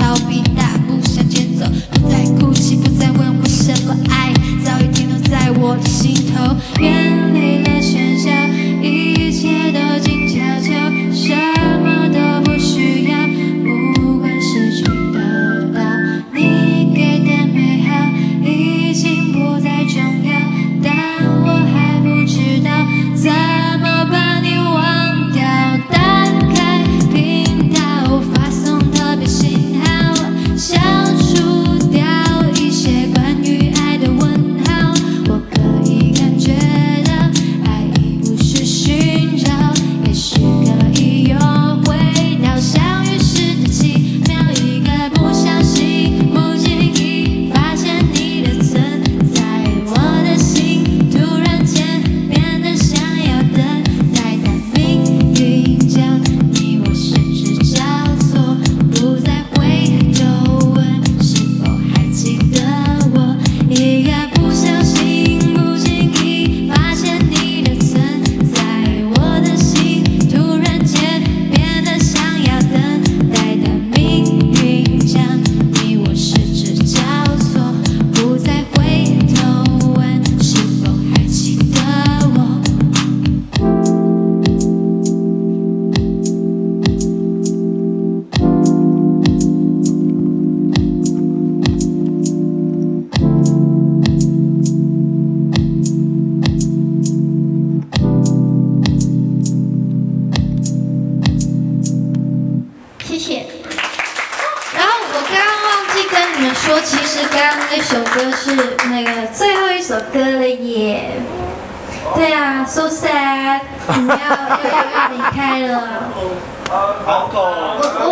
逃避，大步向前走，不再哭泣，不再问为什么爱早已停留在我的心头，远离了喧嚣，一切都静悄悄，什么都不需要，不管失去得到，你给的美好已经不再重要，但我还不知道怎么把你忘掉。打开频道，发送特别信号，消除掉一些关于爱的问号。我可以感觉到，爱已不是寻找，也许可以又回到相遇时的奇妙。一个不小心，不经意发现你的存在，我的心突然间变得想要等待，但命运将你我失之交错，不再回头问是否还记得我。一个不小心，不经意发现你的存在，我的心突然间变得想要等待，但命运将你我失之交错，不再回头问是否还记得我。谢谢。然后我刚刚忘记跟你们说，其实刚刚那首歌是那个最后一首歌了耶。对啊，so sad，你们要离开了。好狗。我